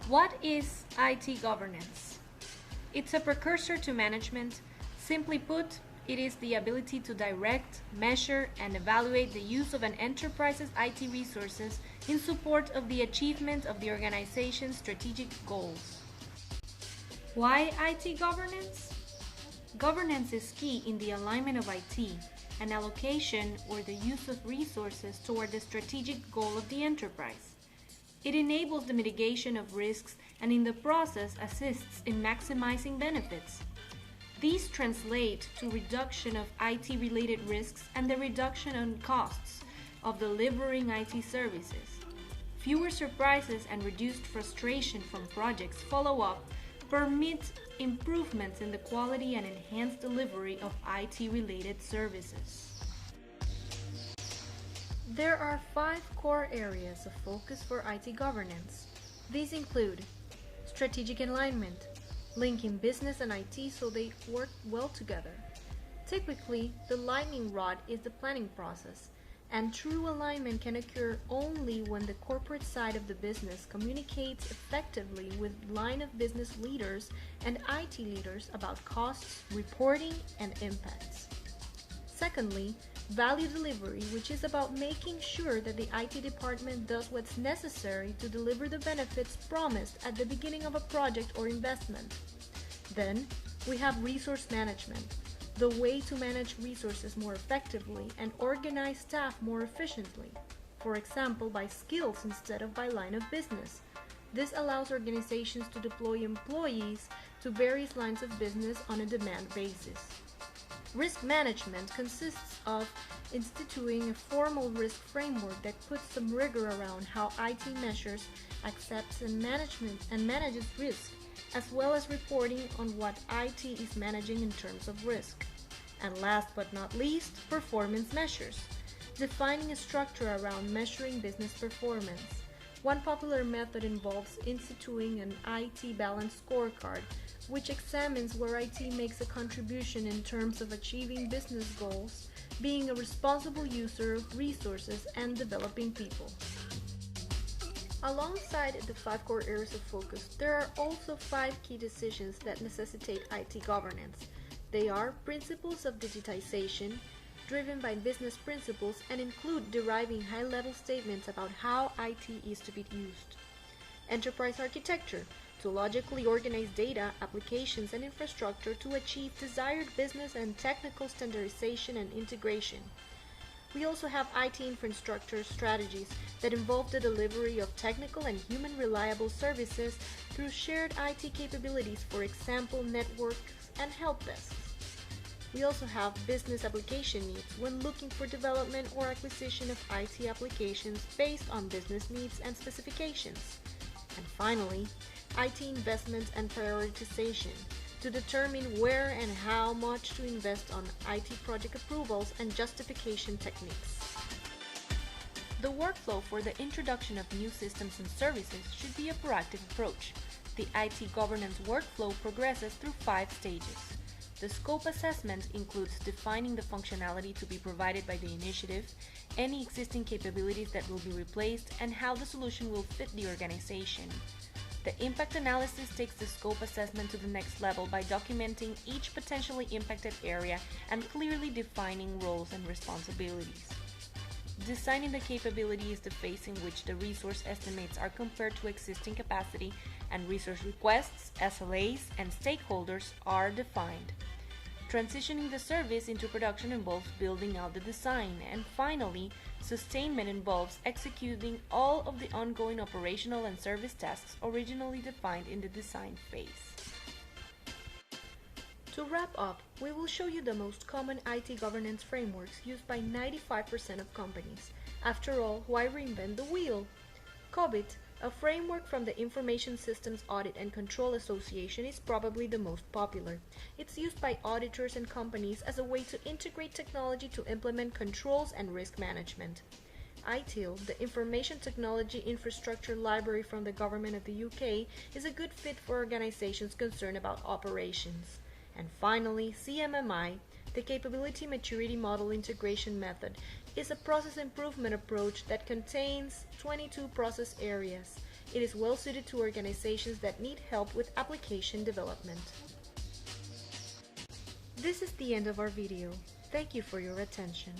What is IT governance? It's a precursor to management. Simply put, it is the ability to direct, measure, and evaluate the use of an enterprise's IT resources in support of the achievement of the organization's strategic goals. Why IT governance? Governance is key in the alignment of IT, an allocation or the use of resources toward the strategic goal of the enterprise. It enables the mitigation of risks and in the process assists in maximizing benefits. These translate to reduction of IT-related risks and the reduction in costs of delivering IT services. Fewer surprises and reduced frustration from projects follow-up permit improvements in the quality and enhanced delivery of IT-related services. There are 5 core areas of focus for IT governance. These include strategic alignment, linking business and IT so they work well together. Typically, the lightning rod is the planning process, and true alignment can occur only when the corporate side of the business communicates effectively with line of business leaders and IT leaders about costs, reporting, and impacts. Secondly, value delivery, which is about making sure that the IT department does what's necessary to deliver the benefits promised at the beginning of a project or investment. Then, we have resource management, the way to manage resources more effectively and organize staff more efficiently, for example by skills instead of by line of business. This allows organizations to deploy employees to various lines of business on a demand basis. Risk management consists of instituting a formal risk framework that puts some rigor around how IT measures, accepts, and manages risk, as well as reporting on what IT is managing in terms of risk. And last but not least, performance measures, defining a structure around measuring business performance. One popular method involves instituting an IT balance scorecard, which examines where IT makes a contribution in terms of achieving business goals, being a responsible user of resources, and developing people. Alongside the 5 core areas of focus, there are also 5 key decisions that necessitate IT governance. They are principles of digitization, driven by business principles and include deriving high-level statements about how IT is to be used. Enterprise architecture, to logically organize data, applications, and infrastructure to achieve desired business and technical standardization and integration. We also have IT infrastructure strategies that involve the delivery of technical and human reliable services through shared IT capabilities, for example, networks and help desks. We also have business application needs when looking for development or acquisition of IT applications based on business needs and specifications. And finally, IT investment and prioritization to determine where and how much to invest on IT project approvals and justification techniques. The workflow for the introduction of new systems and services should be a proactive approach. The IT governance workflow progresses through 5 stages. The scope assessment includes defining the functionality to be provided by the initiative, any existing capabilities that will be replaced, and how the solution will fit the organization. The impact analysis takes the scope assessment to the next level by documenting each potentially impacted area and clearly defining roles and responsibilities. Designing the capability is the phase in which the resource estimates are compared to existing capacity and resource requests, SLAs, and stakeholders are defined. Transitioning the service into production involves building out the design, and finally, sustainment involves executing all of the ongoing operational and service tasks originally defined in the design phase. To wrap up, we will show you the most common IT governance frameworks used by 95% of companies. After all, why reinvent the wheel? COBIT, a framework from the Information Systems Audit and Control Association, is probably the most popular. It's used by auditors and companies as a way to integrate technology to implement controls and risk management. ITIL, the Information Technology Infrastructure Library from the Government of the UK, is a good fit for organizations concerned about operations. And finally, CMMI, the Capability Maturity Model Integration Method, is a process improvement approach that contains 22 process areas. It is well suited to organizations that need help with application development. This is the end of our video. Thank you for your attention.